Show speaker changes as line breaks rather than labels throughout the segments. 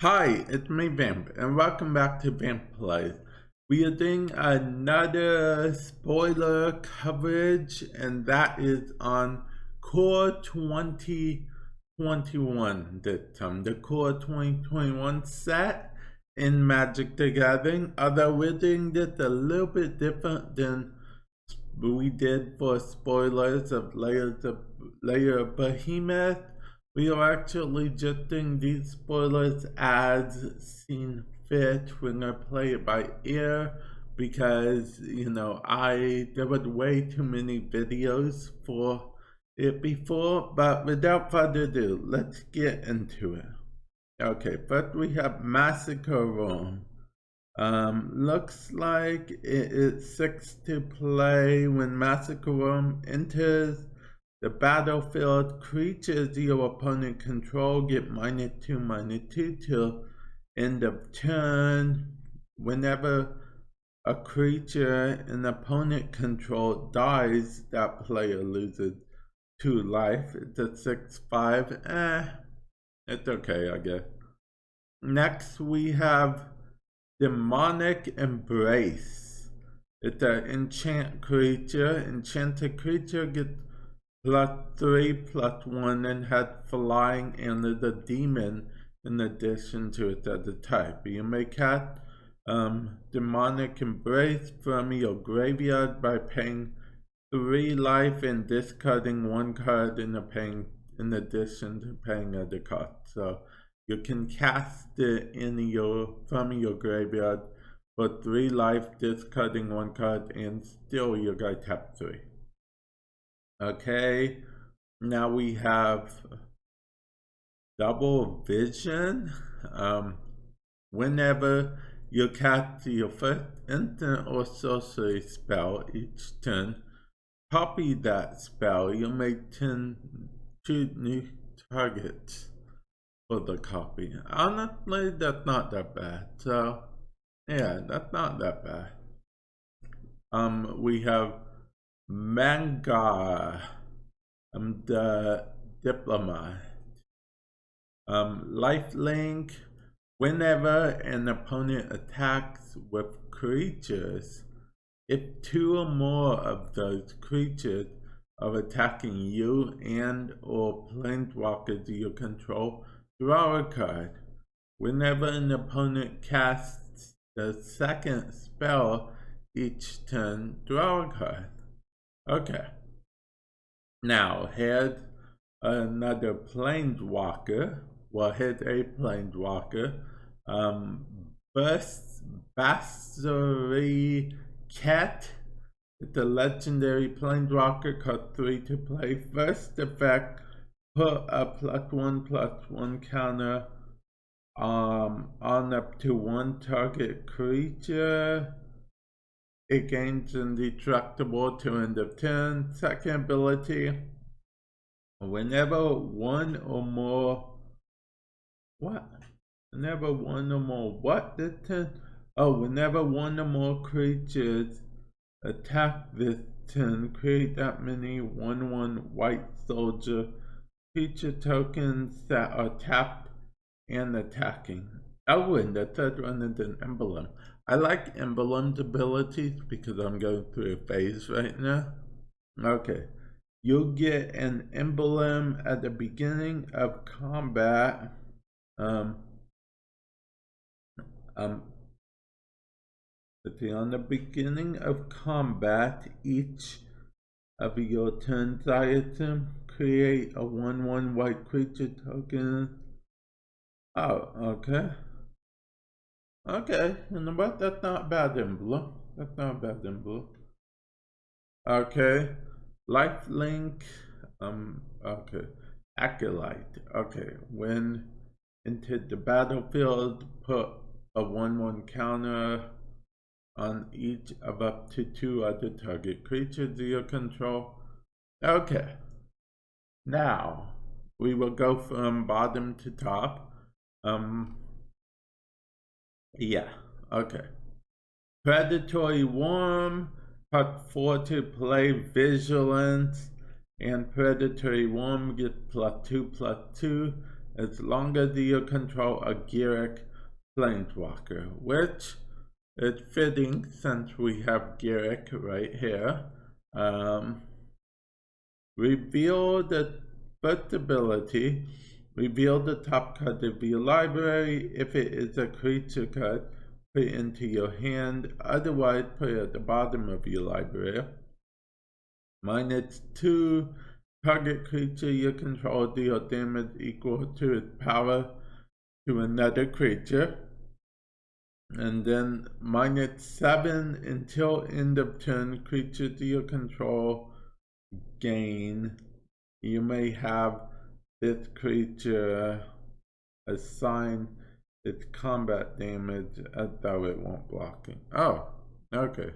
Hi, it's me Vamp, and welcome back to Vamp Plays. We are doing another spoiler coverage, and that is on Core 2021 this time. The Core 2021 set in Magic the Gathering, although we're doing this a little bit different than we did for spoilers of Layer of Behemoth. We are actually just doing these spoilers as seen fit. We're gonna play it by ear because there was way too many videos for it before. But without further ado, let's get into it. Okay, first we have Massacre Room. Looks like it is 6 to play. When Massacre Room enters the battlefield, creatures your opponent control get -2/-2 till end of turn. Whenever a creature an opponent control dies, that player loses 2 life. It's a 6/5. It's okay, I guess. Next we have Demonic Embrace. It's an enchant creature. Enchanted creature gets +3/+1 and had flying and is a demon in addition to its other type. You may cast Demonic Embrace from your graveyard by paying 3 life and discarding 1 card in addition to paying other cards. So you can cast it from your graveyard for 3 life, discarding 1 card, and still your guy tap 3. Okay, now we have Double Vision. Whenever you cast your first instant or sorcery spell each turn, copy that spell. You may choose new targets for the copy. Honestly, that's not that bad. So, yeah, that's not that bad. We have Manga, the Diplomat. Lifelink. Whenever an opponent attacks with creatures, if 2 or more of those creatures are attacking you and or planeswalkers you control, draw a card. Whenever an opponent casts the second spell each turn, draw a card. Okay. Now, here's another planeswalker. Well, here's a planeswalker. Basari Cat. It's a legendary planeswalker, cost 3 to play. First effect, put a +1/+1 counter on up to 1 target creature. It gains indestructible to end of turn. Second ability, whenever one or more creatures attack this turn, create that many 1/1 white soldier creature tokens that are tapped and attacking. Oh, and the third one is an emblem. I like emblem's abilities because I'm going through a phase right now. Okay. You'll get an emblem at the beginning of combat. On the beginning of combat, each of your turns item, create a 1/1 white creature token. Oh, okay. Okay, you know what? That's not a bad emblem. Okay. Lifelink. Okay. Acolyte. Okay. When into the battlefield, put a 1/1 counter on each of up to 2 other target creatures you control. Okay. Now, we will go from bottom to top. Yeah, okay. Predatory Worm, cut 4 to play. Vigilance. and Predatory Worm get +2/+2 as long as you control a Garrick Planeswalker, which is fitting since we have Garrick right here. Reveal the first ability. Reveal the top card of your library. If it is a creature card, put it into your hand. Otherwise, put it at the bottom of your library. -2. Target creature you control deal damage equal to its power to another creature. And then -7 until end of turn. Creatures you control gain. You may have this creature assign its combat damage, though it won't blocking. Oh, okay.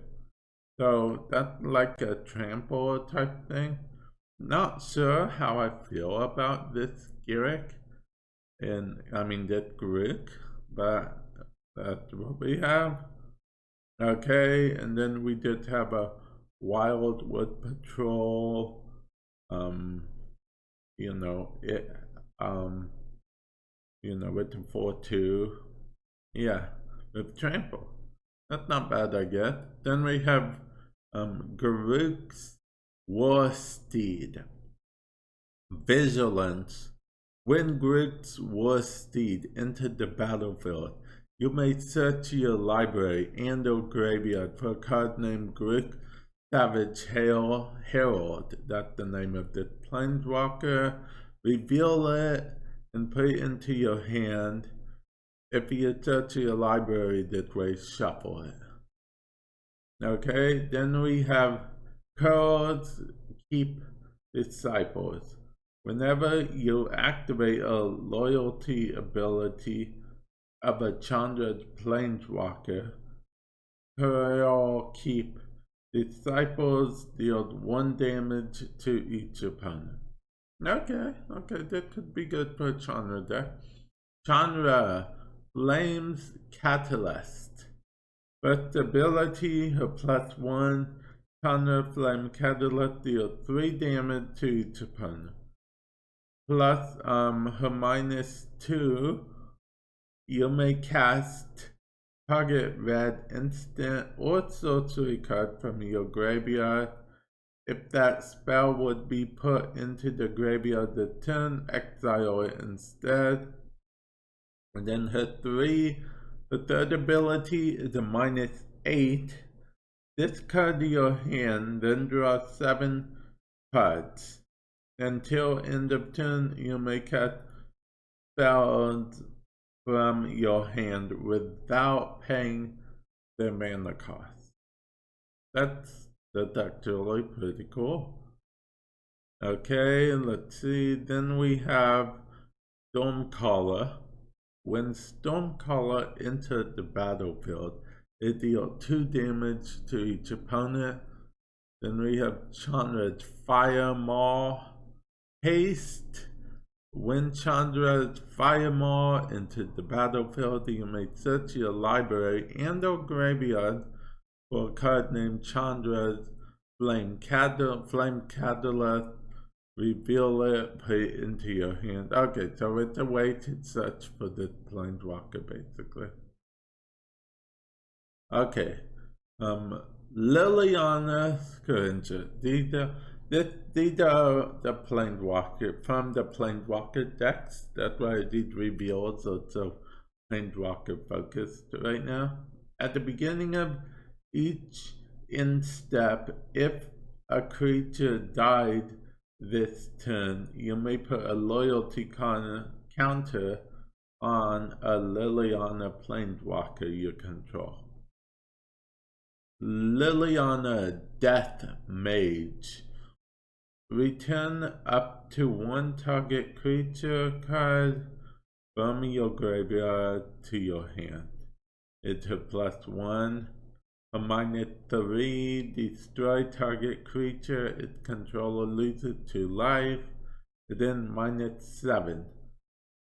So that's like a trample type thing. Not sure how I feel about this Garrick, and I mean this Garrick, but that's what we have. Okay, and then we did have a Wildwood Patrol. You know it. You know, with the 4/2. Yeah, with trample. That's not bad, I guess. Then we have Garruk's Warsteed. Vigilance. When Garruk's Warsteed entered the battlefield, you may search your library and or graveyard for a card named Garruk Savage Herald. That's the name of the Planeswalker. Reveal it and put it into your hand. If you search your library this way, shuffle it. Okay, then we have Herald's Keep Disciples. Whenever you activate a loyalty ability of a Chandra's Planeswalker, Herald Keep Disciples deal 1 damage to each opponent. Okay, that could be good for Chandra deck. Chandra Flames Catalyst. First ability, her +1. Chandra Flame Catalyst deals 3 damage to each opponent. Plus her -2, you may cast target red instant or sorcery card from your graveyard. If that spell would be put into the graveyard the turn, exile it instead. And then her 3, the third ability is a -8. Discard your hand, then draw 7 cards. Until end of turn, you may cast spells from your hand without paying their mana cost. That's actually pretty cool. Okay, let's see. Then we have Stormcaller. When Stormcaller entered the battlefield, it deals 2 damage to each opponent. Then we have Chandra's Fire Maw. Haste. When Chandra's Fire Maw entered the battlefield, you may search your library and or graveyard for a card named Chandra's Flame Catalyst. Reveal it, put it into your hand. Okay, so it's a way to search for this Planeswalker, basically. Okay, Liliana Scavenger. These are the Planeswalker from the Planeswalker decks. That's why I did reveal, so it's so Planeswalker focused right now. At the beginning of each end step, if a creature died this turn, you may put a loyalty counter on a Liliana Planeswalker you control. Liliana Death Mage. Return up to 1 target creature card from your graveyard to your hand. It's a +1. A -3, destroy target creature, its controller loses 2 life. And then -7,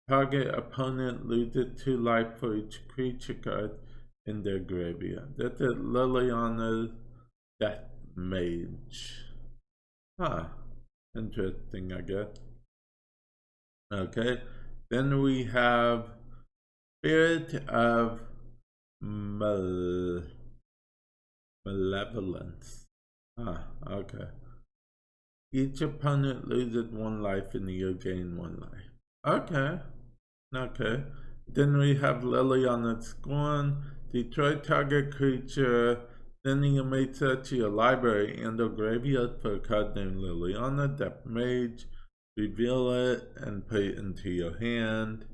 target opponent loses 2 life for each creature card in their graveyard. That's a Liliana's Death Mage. Huh. Interesting, I guess. Okay, then we have Spirit of Malevolence. Okay. Each opponent loses 1 life and you gain 1 life. Okay. Okay. Then we have Lilias Scorn. Destroy target creature. Then you may search your library and or graveyard for a card named Liliana, Depth Mage. Reveal it and put it into your hand.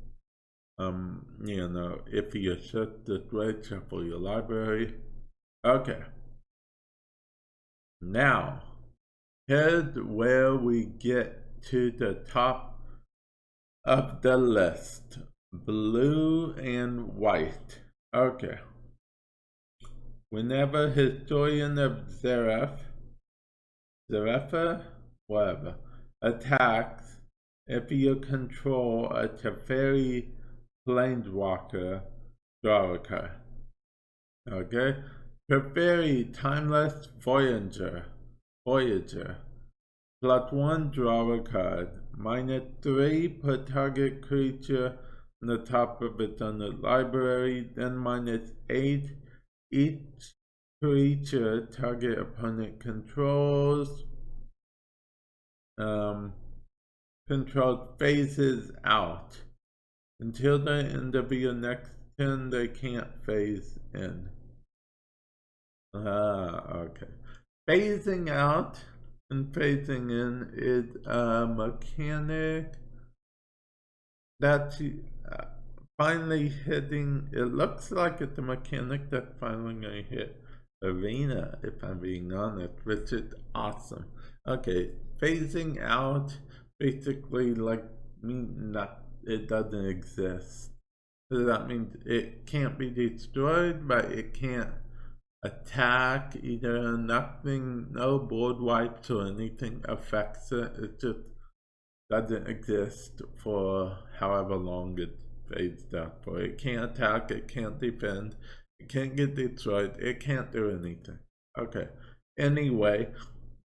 You know, if you search this way, shuffle your library. Okay. Now, here's where we get to the top of the list. Blue and white. Okay. Whenever Historian of Zereffa, whatever, attacks, if you control a Teferi Planeswalker, draw a card. Okay? Teferi Timeless Voyager. +1, draw a card. -3, put target creature on the top of its own library. Then -8, each creature target opponent controls phases out. Until the end of your next turn, they can't phase in. Okay. Phasing out and phasing in is a mechanic that's finally hitting. It looks like it's a mechanic that's finally going to hit Arena, if I'm being honest, which is awesome. Okay, phasing out basically like it doesn't exist. So that means it can't be destroyed, but it can't attack either. Nothing, no board wipes or anything affects it. It just doesn't exist for however long it phased out for. It can't attack, it can't defend, it can't get destroyed, it can't do anything. Okay, anyway,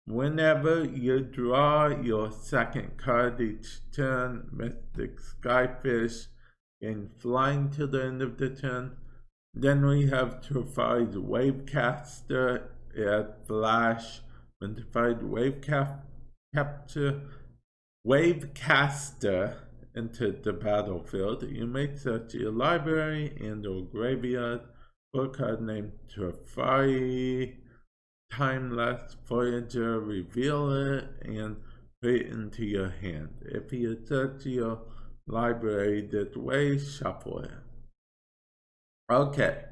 whenever you draw your second card each turn, Mystic Skyfish and flying to the end of the turn. Then we have Teferi's Wavecaster at Flash, Teferi's Wavecaster into the battlefield. You may search your library and or graveyard for a card named Teferi Timeless Voyager, reveal it and put it into your hand. If you search your library this way, shuffle it. Okay,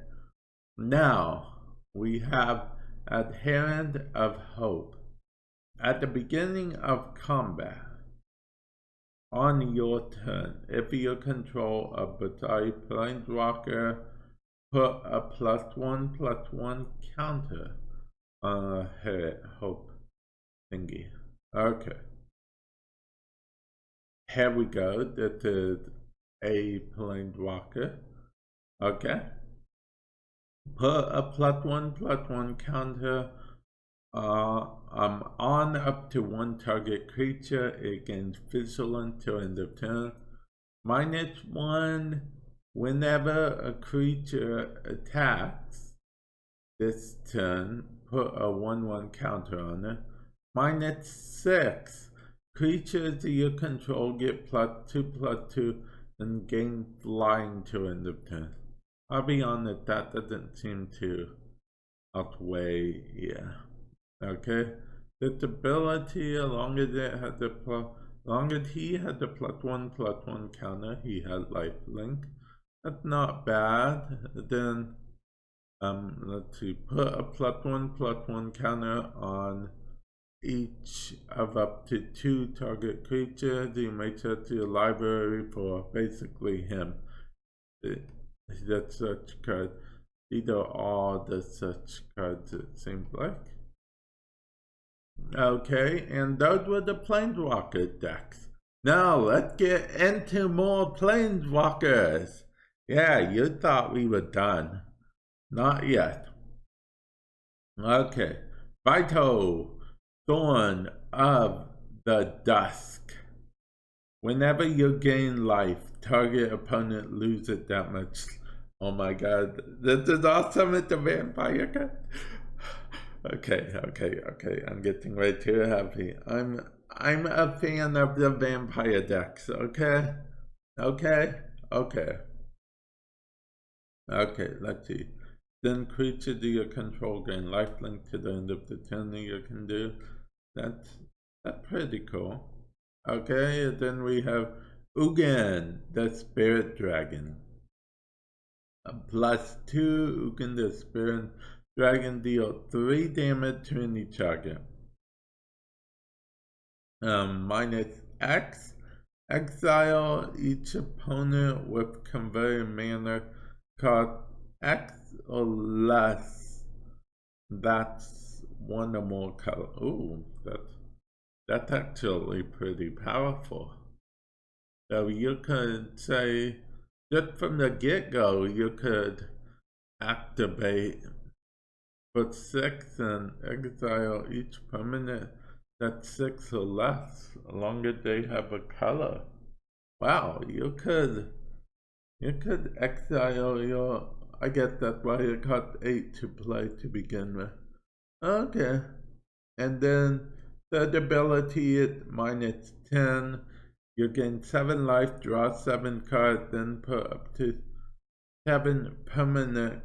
now we have Adherent of Hope. At the beginning of combat, on your turn, if you control a Batari Planeswalker, put a +1/+1 counter on a Hope thingy. Okay. Here we go. This is a Planeswalker. Okay. Put a +1/+1 counter on up to 1 target creature. It gains vigilance till end of turn. -1 whenever a creature attacks this turn, put a 1/1 counter on it. -6 creatures you control get +2/+2 and gain flying till end of turn. I'll be honest, that doesn't seem to outweigh, yeah. Okay, this ability, as long as it had the he had the +1/+1 counter, he had lifelink. That's not bad. Then let's see, put a +1/+1 counter on each of up to 2 target creatures. You may search your library for basically him. That search card, either all the search cards, it seems like. Okay, and those were the Planeswalker decks. Now let's get into more Planeswalkers. Yeah, you thought we were done. Not yet. Okay, Vital, Thorn of the Dusk. Whenever you gain life, target opponent loses that much. Oh my god, this is awesome with the vampire card. Okay. I'm getting way too happy. I'm a fan of the vampire decks, okay? Okay. Okay, let's see. Then creature do your control gain lifelink to the end of the turn you can do. That's pretty cool. Okay, then we have Ugen, the Spirit Dragon. +2, Ugen the Spirit Dragon deal 3 damage to any target. -X, exile each opponent with convey mana cost X or less. That's one or more color. Ooh, that's actually pretty powerful. So you could say, just from the get-go, you could activate, put 6 and exile each permanent that's 6 or less, as long as they have a color. Wow, you could exile your, I guess that's why it cost 8 to play to begin with. Okay. And then third ability is -10. You gain 7 life, draw 7 cards, then put up to 7 permanent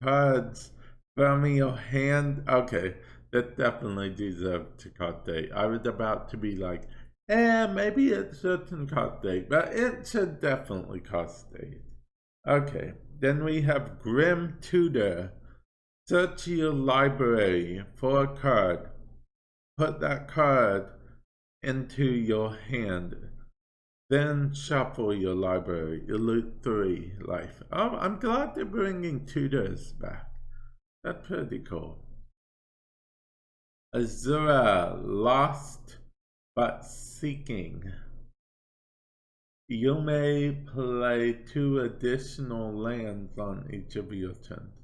cards from your hand. Okay, that definitely deserves to cost 8. I was about to be like, maybe it shouldn't cost 8, but it should definitely cost 8. Okay, then we have Grim Tutor. Search your library for a card. Put that card into your hand. Then shuffle your library. You loot 3 life. Oh, I'm glad they're bringing tutors back. That's pretty cool. Azura, lost but seeking. You may play 2 additional lands on each of your turns.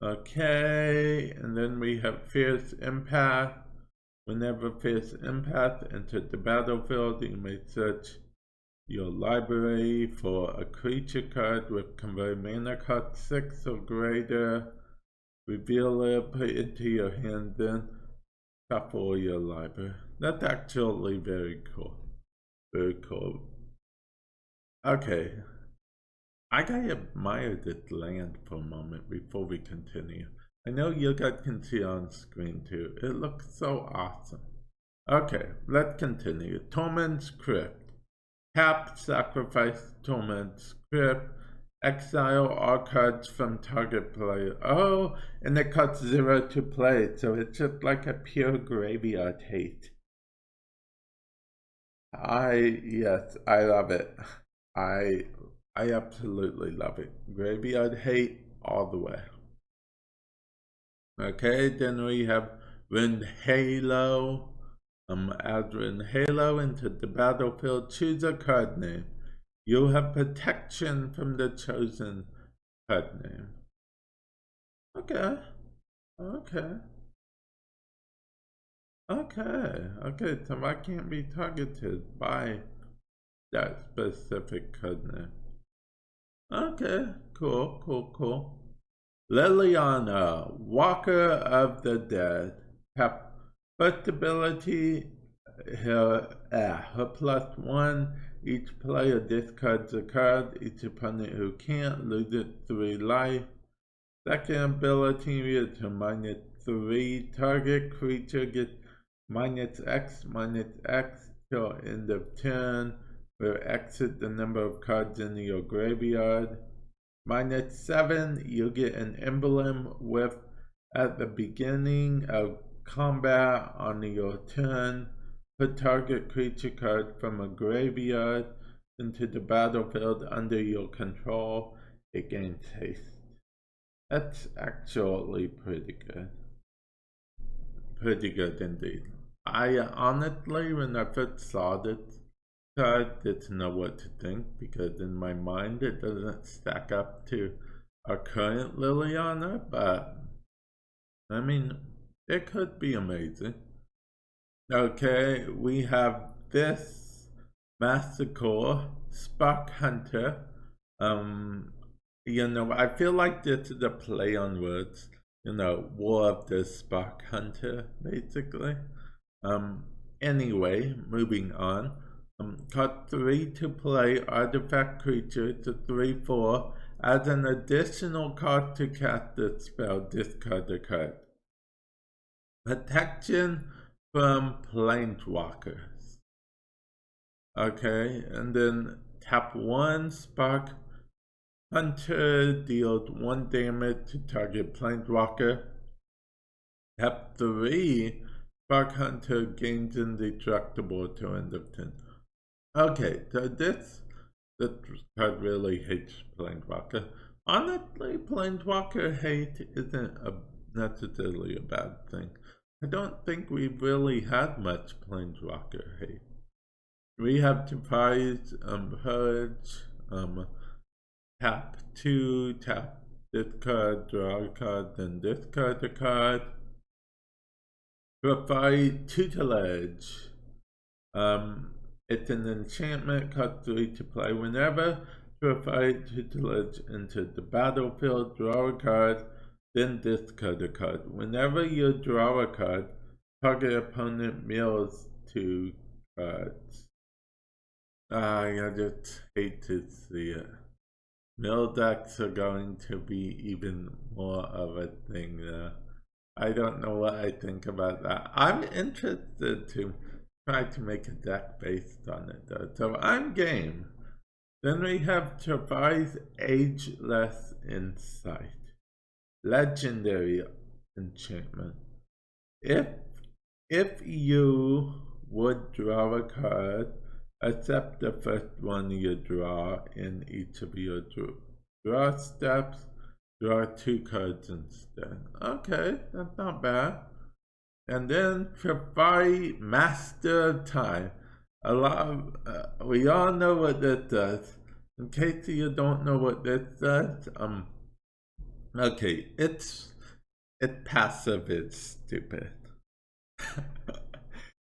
Okay, and then we have Fierce Empath. Whenever Fierce Empath enters the battlefield, you may search your library for a creature card with convert mana cost 6 or greater. Reveal it, put it into your hand, then shuffle your library. That's actually very cool. Very cool. Okay. I gotta admire this land for a moment before we continue. I know you guys can see on screen too. It looks so awesome. Okay, let's continue. Torment's Crypt. Tap, sacrifice Torment's Crypt. Exile all cards from target player. Oh, and it costs 0 to play, so it's just like a pure graveyard hate. Yes, I love it. I absolutely love it. Graveyard hate all the way. Okay, then we have Ren Halo. Add Ren Halo into the battlefield. Choose a card name. You have protection from the chosen card name. Okay, so I can't be targeted by that specific card name. Okay, cool. Liliana, Walker of the Dead. First ability, her +1. Each player discards a card. Each opponent who can't loses 3 life. Second ability is her -3. Target creature gets -X till end of turn, where X is the number of cards in your graveyard. -7, you get an emblem with at the beginning of combat on your turn. Put target creature card from a graveyard into the battlefield under your control. It gains haste. That's actually pretty good. Pretty good indeed. I honestly, when I first saw this card, didn't know what to think, because in my mind it doesn't stack up to our current Liliana, but I mean, It could be amazing. Okay, we have this Massacre, Spark Hunter. You know, I feel like this is a play on words. You know, War of the Spark Hunter, basically. Anyway, moving on. Cost 3 to play artifact creature to 3/4. As an additional card to cast the spell, discard the card. Protection from Planeswalkers. Okay, and then tap 1, Spark Hunter deals 1 damage to target Planeswalker. Tap 3, Spark Hunter gains indestructible to end of turn. Okay, so this card really hates Planeswalker. Honestly, Planeswalker hate isn't necessarily a bad thing. I don't think we've really had much Planeswalker hate. We have Topaz, Purge, tap 2, tap this card, draw a card, then discard a card. Provide Tutelage. It's an enchantment, cost 3 to play. Whenever provide Tutelage into the battlefield, draw a card, then discard a card. Whenever you draw a card, target opponent mills 2 cards. I just hate to see it. Mill decks are going to be even more of a thing now. I don't know what I think about that. I'm interested to try to make a deck based on it though, so I'm game. Then we have Travai's Ageless Insight. Legendary enchantment. If you would draw a card, except the first one you draw in each of your draw steps, draw 2 cards instead. Okay, that's not bad. And then provide Master of Time. We all know what this does. In case you don't know what this does, okay, its passive is stupid.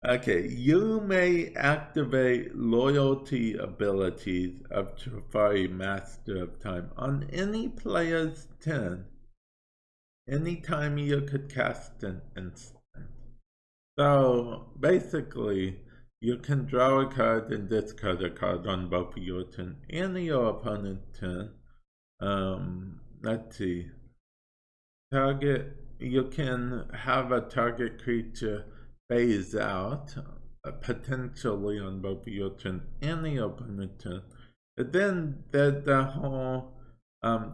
Okay, you may activate loyalty abilities of Teferi Master of Time on any player's turn. Anytime you could cast an instant. So basically, you can draw a card and discard a card on both your turn and your opponent's turn. Let's see. You can have a target creature phase out, potentially on both your turn and the opponent's turn. And then the whole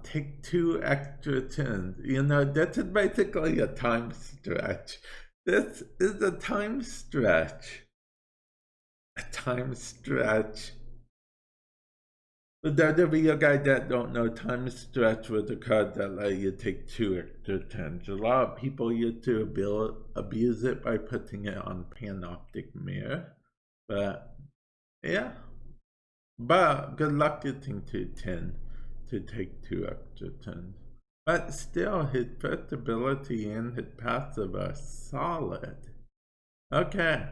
take 2 extra turns. You know, this is basically a time stretch. This is a time stretch. A time stretch. For those of you guys that don't know, time stretch was a card that let you take 2 extra turns. A lot of people used to abuse it by putting it on Panoptic Mirror. But, yeah. But good luck getting to 10 to take 2 extra turns. But still, his first ability and his passive are solid. Okay.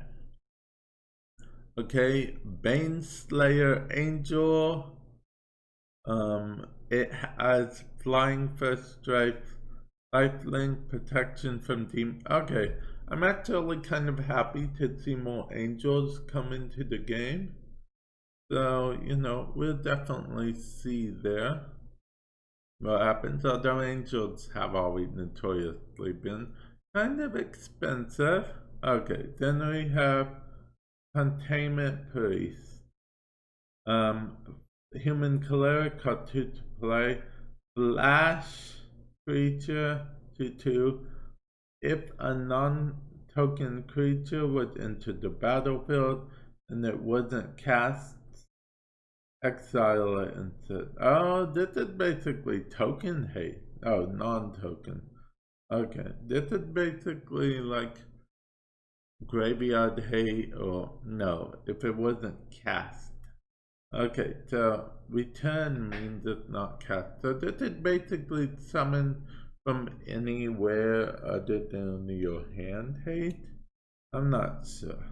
Okay, Baneslayer Angel. It has flying first strike, lifelink, protection from demon. Okay, I'm actually kind of happy to see more angels come into the game. So, you know, we'll definitely see there what happens. Although angels have always notoriously been kind of expensive. Okay, then we have Containment Police. Human cleric got 2 to play. Flash creature 2/2. If a non-token creature was into the battlefield and it wasn't cast, exile it instead. Oh, this is basically token hate. Oh, non-token. Okay, this is basically like graveyard hate, or no, if it wasn't cast. Okay, so return means it's not cast. So this is basically summon from anywhere other than your hand height? I'm not sure.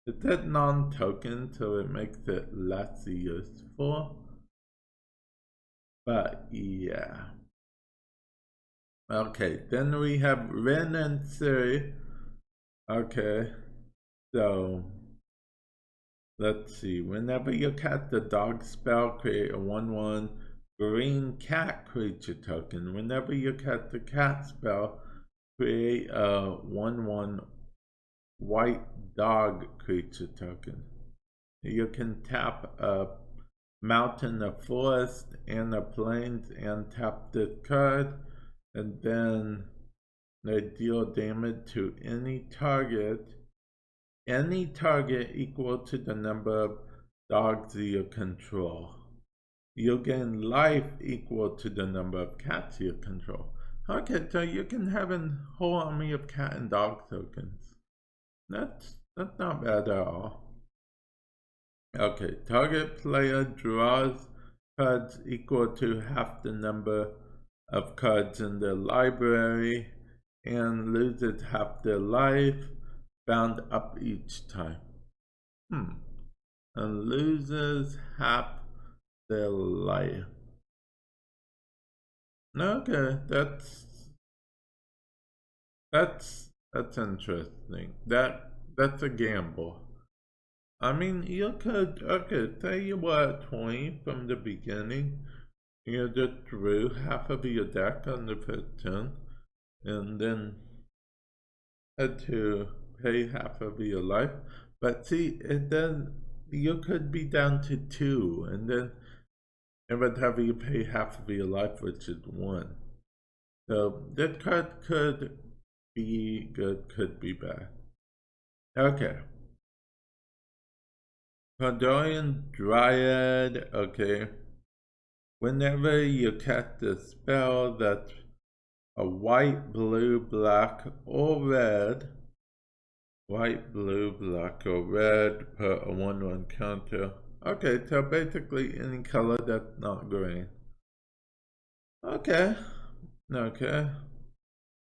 It said non-token, so it makes it less useful. But yeah. Okay, then we have Ren and Siri. Okay, so let's see. Whenever you cast the dog spell, create a 1/1 green cat creature token. Whenever you cast the cat spell, create a 1/1 white dog creature token. You can tap a mountain, a forest, and a plains and tap this card, and then they deal damage to any target equal to the number of dogs you control. You gain life equal to the number of cats you control. Okay, so you can have a whole army of cat and dog tokens. That's not bad at all. Okay, target player draws cards equal to half the number of cards in their library and loses half their life, bound up each time. And loses half their life. Okay, that's interesting. That's a gamble. I mean, you could, okay, say you were at 20 from the beginning. You just drew half of your deck on the first turn, and then had to pay half of your life. But see, then you could be down to 2, and then it would have you pay half of your life, which is 1. So that card could be good, could be bad. Okay. Condorian Dryad, okay. Whenever you cast a spell that's a white, blue, black, or red, white, blue, black, or red, put a 1/1 counter. Okay, so basically any color that's not green. Okay, okay.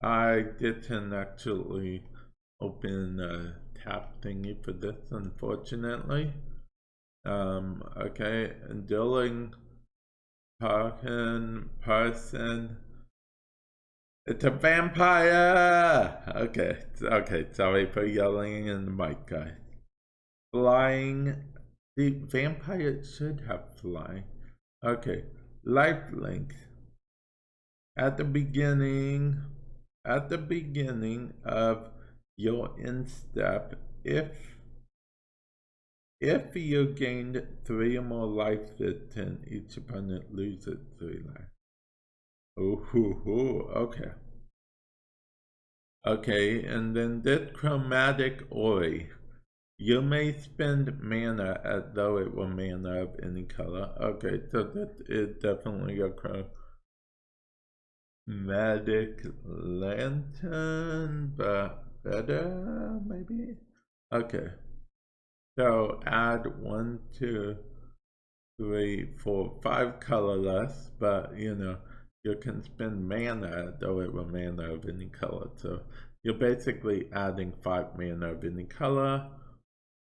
I didn't actually open a tap thingy for this, unfortunately. Okay, and dealing person. It's a vampire! Okay, okay, sorry for yelling in the mic, guys. Flying. The vampire should have flying. Okay, life length. At the beginning of your instep, if you gained 3 or more life this turn, each opponent loses 3 life. Ooh, okay. Okay, and then this chromatic ori. You may spend mana as though it were mana of any color. Okay, so that is definitely a chromatic lantern, but better, maybe? Okay. So add 1, 2, 3, 4, 5 colorless, but you know, you can spend mana though it were mana of any color. So you're basically adding 5 mana of any color.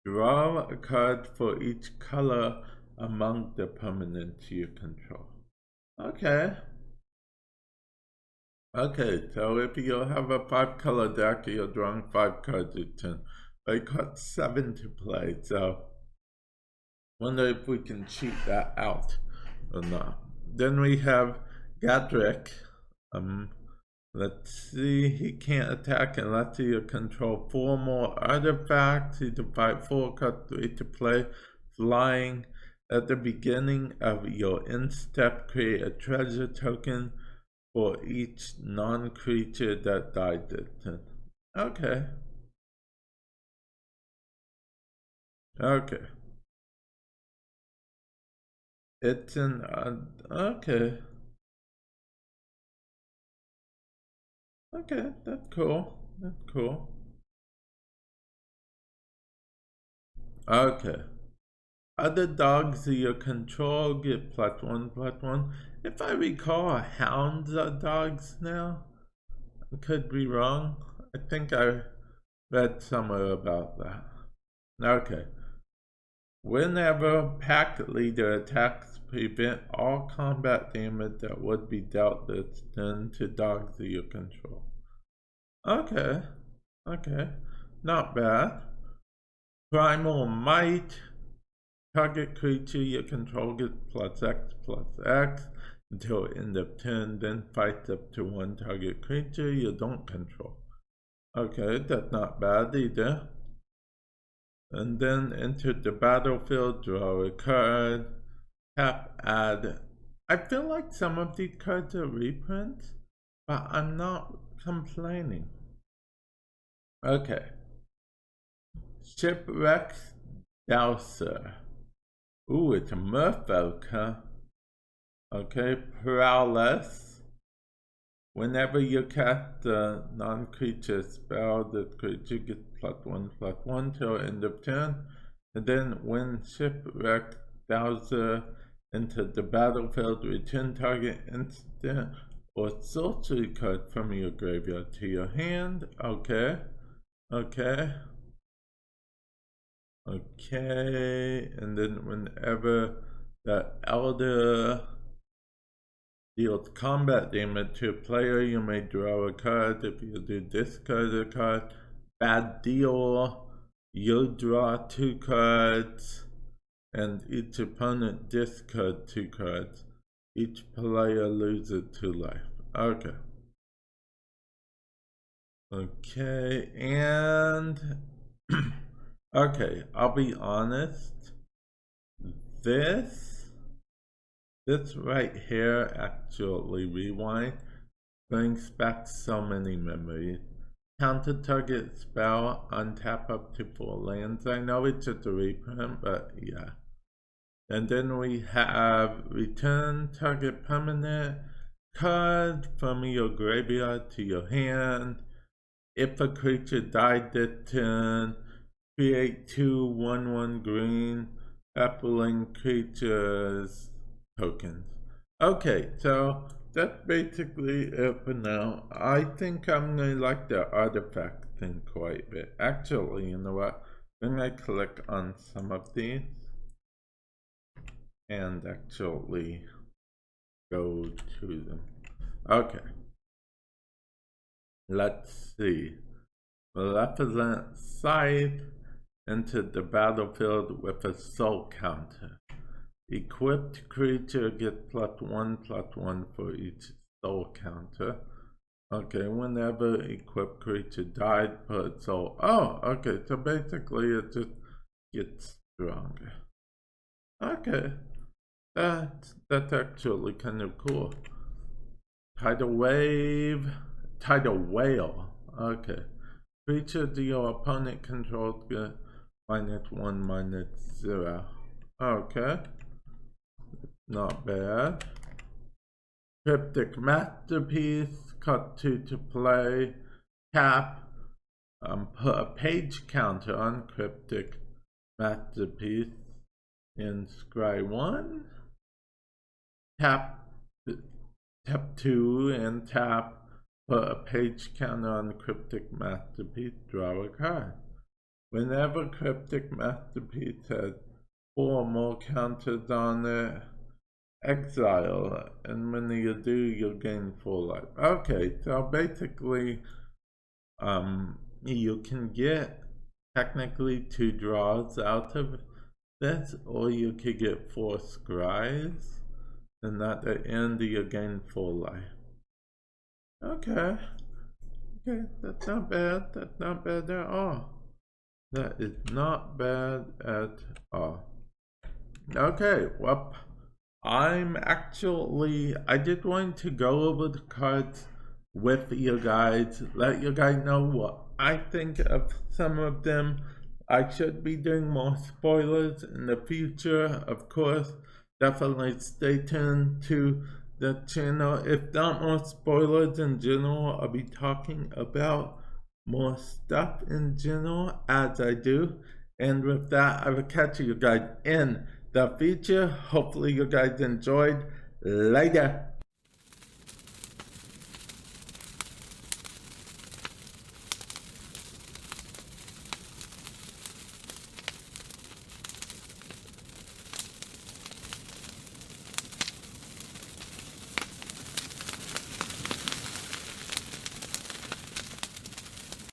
Draw a card for each color among the permanents you control. Okay. Okay, so if you have a 5 color deck, you're drawing 5 cards each turn. I got 7 to play, so wonder if we can cheat that out or not. Then we have Gadrick. Let's see, he can't attack unless you control 4 more artifacts. He can fight 4, cut 3 to play. Flying. At the beginning of your instep, create a treasure token for each non-creature that died this turn. Okay. Okay. It's an, okay. Okay, that's cool. That's cool. Okay. Other dogs you control get +1/+1. If I recall, hounds are dogs now. I could be wrong. I think I read somewhere about that. Okay. Whenever pack leader attacks, prevent all combat damage that would be dealt this turn to dogs you control. Okay. Okay. Not bad. Primal Might. Target creature you control gets +X/X until end of turn, then fights up to one target creature you don't control. Okay, that's not bad either. And then enter the battlefield, draw a card, tap, add. I feel like some of these cards are reprints, but I'm not complaining. Okay. Shipwreck's Dowser. Ooh, it's a merfolk, huh? Okay, Prowess. Whenever you cast a non-creature spell, the creature gets +1/+1 till end of turn. And then when Shipwreck Dowser enters the battlefield, return target instant or sorcery card from your graveyard to your hand. Okay. Okay. Okay. And then whenever the Elder deals combat damage to a player, you may draw a card. If you do discard a card, bad deal, you draw 2 cards, and each opponent discard 2 cards. Each player loses 2 life. Okay. Okay, and okay, I'll be honest. This right here, actually, rewind, brings back so many memories. Counter target spell, untap up to 4 lands. I know it's just a reprint, but yeah. And then we have return target permanent card from your graveyard to your hand. If a creature died this turn, create 2 1/1 green appling creatures tokens. Okay, so that's basically it for now. I think I'm gonna like the artifact thing quite a bit. Actually, you know what? I'm gonna click on some of these and actually go to them. Okay. Let's see. Malevolent Scythe entered the battlefield with a soul counter. Equipped creature gets +1/+1 for each soul counter. Okay, whenever equipped creature died, put soul. Oh, okay, so basically it just gets stronger. Okay, that's actually kind of cool. Tidal Wave, Tidal Whale. Okay, creature your opponent controls get -1/-0. Okay. Not bad. Cryptic Masterpiece, cut 2 to play. Tap, put a page counter on Cryptic Masterpiece in scry 1. Tap 2 and tap, put a page counter on Cryptic Masterpiece, draw a card. Whenever Cryptic Masterpiece has 4 or more counters on it, exile, and when you do, you'll gain 4 life. Okay, so basically, you can get technically 2 draws out of this, or you could get 4 scries, and at the end you gain 4 life. Okay, that's not bad. That's not bad at all. That is not bad at all. Okay, well, I did want to go over the cards with you guys, let you guys know what I think of some of them. I should be doing more spoilers in the future, of course. Definitely stay tuned to the channel. If not more spoilers in general, I'll be talking about more stuff in general as I do. And with that, I will catch you guys in the future. Hopefully you guys enjoyed. Later.